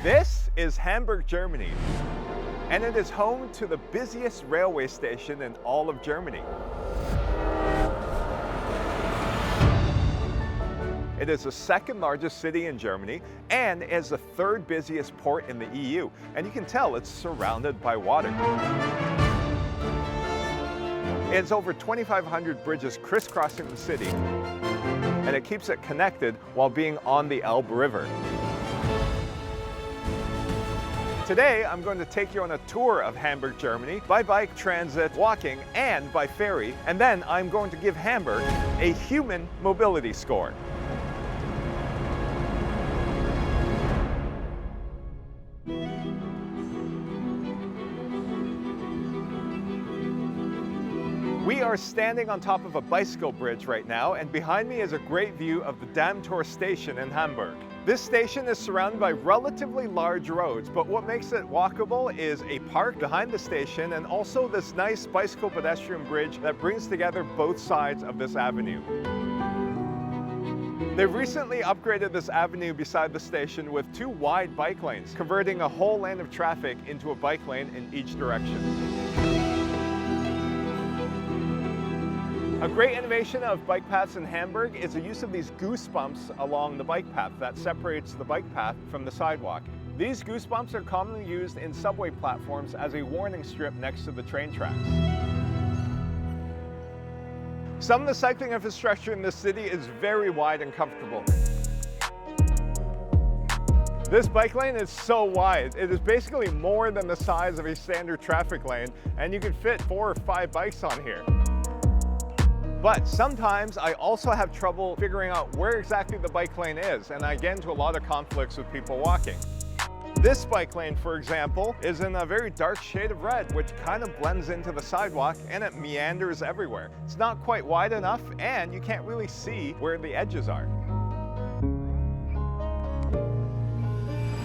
This is Hamburg, Germany, and it is home to the busiest railway station in all of Germany. It is the second largest city in Germany and is the third busiest port in the EU, and you can tell it's surrounded by water. It has over 2,500 bridges crisscrossing the city, and it keeps it connected while being on the Elbe River. Today, I'm going to take you on a tour of Hamburg, Germany, by bike, transit, walking, and by ferry, and then I'm going to give Hamburg a human mobility score. We are standing on top of a bicycle bridge right now, and behind me is a great view of the Damtor station in Hamburg. This station is surrounded by relatively large roads, but what makes it walkable is a park behind the station and also this nice bicycle pedestrian bridge that brings together both sides of this avenue. They've recently upgraded this avenue beside the station with 2 wide bike lanes, converting a whole lane of traffic into a bike lane in each direction. A great innovation of bike paths in Hamburg is the use of these goose bumps along the bike path that separates the bike path from the sidewalk. These goose bumps are commonly used in subway platforms as a warning strip next to the train tracks. Some of the cycling infrastructure in this city is very wide and comfortable. This bike lane is so wide. It is basically more than the size of a standard traffic lane, and you can fit 4 or 5 bikes on here. But sometimes I also have trouble figuring out where exactly the bike lane is, and I get into a lot of conflicts with people walking. This bike lane, for example, is in a very dark shade of red, which kind of blends into the sidewalk and it meanders everywhere. It's not quite wide enough, and you can't really see where the edges are.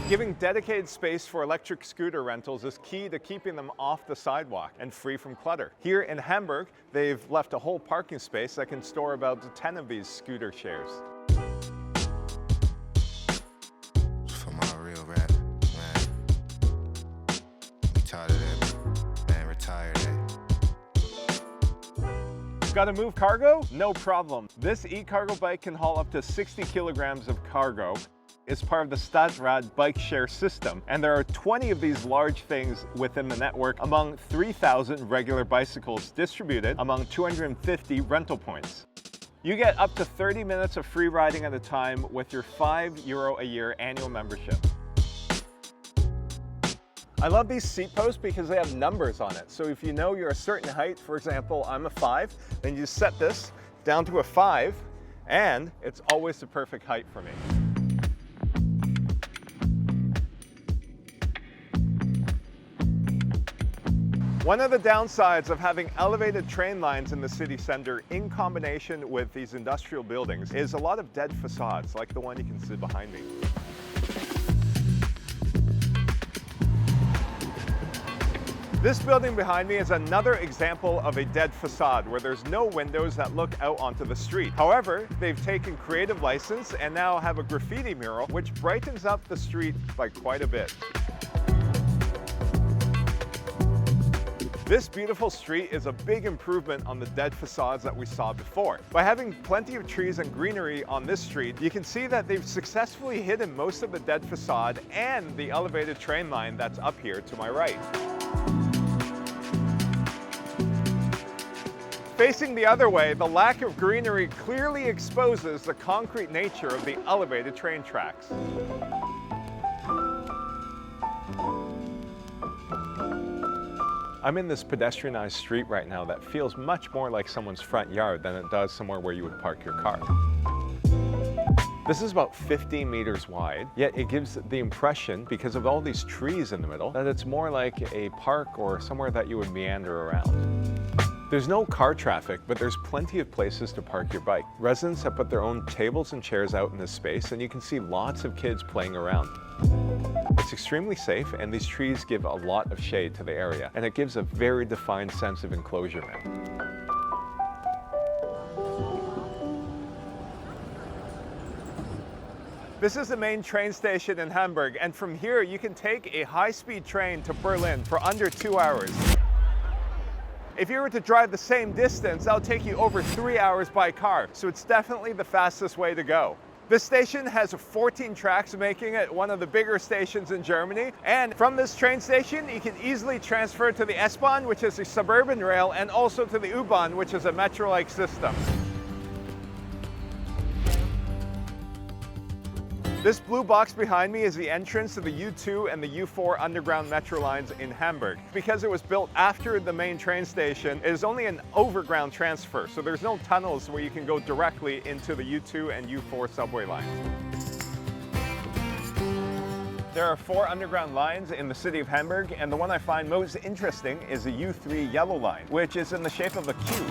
Giving dedicated space for electric scooter rentals is key to keeping them off the sidewalk and free from clutter. Here in Hamburg, they've left a whole parking space that can store about 10 of these scooter shares. For my real rap, man. I'm tired of that, man, retired it. Got to move cargo? No problem. This e-cargo bike can haul up to 60 kilograms of cargo. It's part of the Stadtrad bike share system, and there are 20 of these large things within the network among 3,000 regular bicycles distributed among 250 rental points. You get up to 30 minutes of free riding at a time with your €5 a year annual membership. I love these seat posts because they have numbers on it. So if you know you're a certain height, for example, I'm a 5, then you set this down to a 5, and it's always the perfect height for me. One of the downsides of having elevated train lines in the city center in combination with these industrial buildings is a lot of dead facades, like the one you can see behind me. This building behind me is another example of a dead facade where there's no windows that look out onto the street. However, they've taken creative license and now have a graffiti mural which brightens up the street by quite a bit. This beautiful street is a big improvement on the dead facades that we saw before. By having plenty of trees and greenery on this street, you can see that they've successfully hidden most of the dead facade and the elevated train line that's up here to my right. Facing the other way, the lack of greenery clearly exposes the concrete nature of the elevated train tracks. I'm in this pedestrianized street right now that feels much more like someone's front yard than it does somewhere where you would park your car. This is about 15 meters wide, yet it gives the impression, because of all these trees in the middle, that it's more like a park or somewhere that you would meander around. There's no car traffic, but there's plenty of places to park your bike. Residents have put their own tables and chairs out in this space, and you can see lots of kids playing around. It's extremely safe, and these trees give a lot of shade to the area, and it gives a very defined sense of enclosure now. This is the main train station in Hamburg, and from here you can take a high-speed train to Berlin for under 2 hours. If you were to drive the same distance, that'll take you over 3 hours by car, so it's definitely the fastest way to go. This station has 14 tracks, making it one of the bigger stations in Germany. And from this train station, you can easily transfer to the S-Bahn, which is a suburban rail, and also to the U-Bahn, which is a metro-like system. This blue box behind me is the entrance to the U2 and the U4 underground metro lines in Hamburg. Because it was built after the main train station, it is only an overground transfer, so there's no tunnels where you can go directly into the U2 and U4 subway lines. There are 4 underground lines in the city of Hamburg, and the one I find most interesting is the U3 yellow line, which is in the shape of a cube.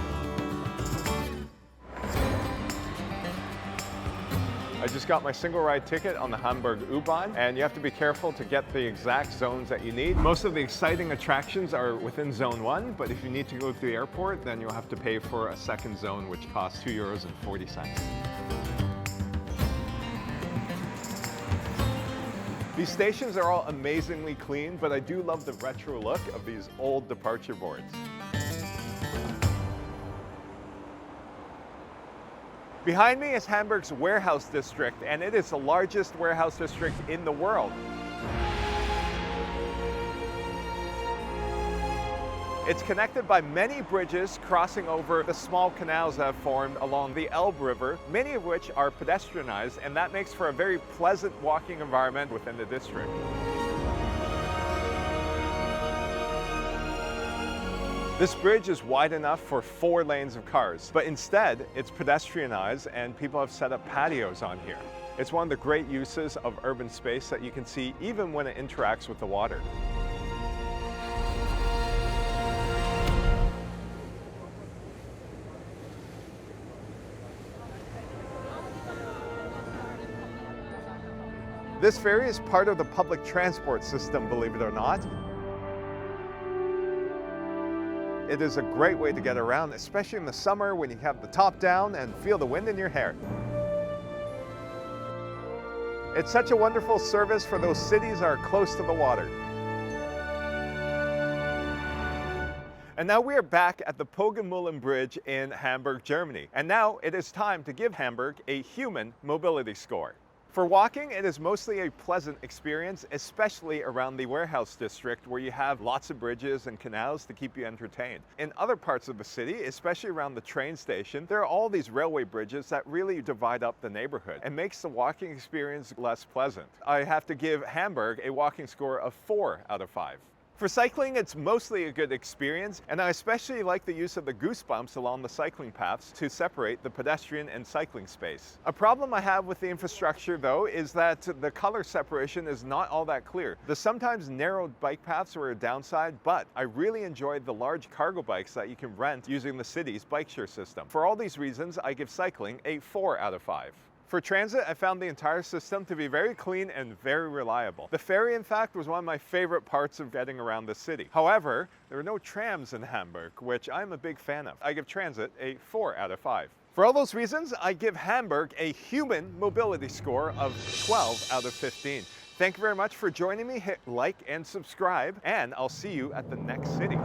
I just got my single ride ticket on the Hamburg U-Bahn, and you have to be careful to get the exact zones that you need. Most of the exciting attractions are within zone 1, but if you need to go to the airport, then you'll have to pay for a second zone, which costs €2.40. These stations are all amazingly clean, but I do love the retro look of these old departure boards. Behind me is Hamburg's warehouse district, and it is the largest warehouse district in the world. It's connected by many bridges crossing over the small canals that have formed along the Elbe River, many of which are pedestrianized, and that makes for a very pleasant walking environment within the district. This bridge is wide enough for 4 lanes of cars, but instead it's pedestrianized and people have set up patios on here. It's one of the great uses of urban space that you can see even when it interacts with the water. This ferry is part of the public transport system, believe it or not. It is a great way to get around, especially in the summer when you have the top down and feel the wind in your hair. It's such a wonderful service for those cities that are close to the water. And now we are back at the Pogenmühlen Bridge in Hamburg, Germany. And now it is time to give Hamburg a human mobility score. For walking, it is mostly a pleasant experience, especially around the warehouse district where you have lots of bridges and canals to keep you entertained. In other parts of the city, especially around the train station, there are all these railway bridges that really divide up the neighborhood and makes the walking experience less pleasant. I have to give Hamburg a walking score of 4 out of 5. For cycling, it's mostly a good experience, and I especially like the use of the goosebumps along the cycling paths to separate the pedestrian and cycling space. A problem I have with the infrastructure, though, is that the color separation is not all that clear. The sometimes narrow bike paths are a downside, but I really enjoyed the large cargo bikes that you can rent using the city's bike share system. For all these reasons, I give cycling a 4 out of 5. For transit, I found the entire system to be very clean and very reliable. The ferry, in fact, was one of my favorite parts of getting around the city. However, there are no trams in Hamburg, which I'm a big fan of. I give transit a 4 out of 5. For all those reasons, I give Hamburg a human mobility score of 12 out of 15. Thank you very much for joining me. Hit like and subscribe, and I'll see you at the next city.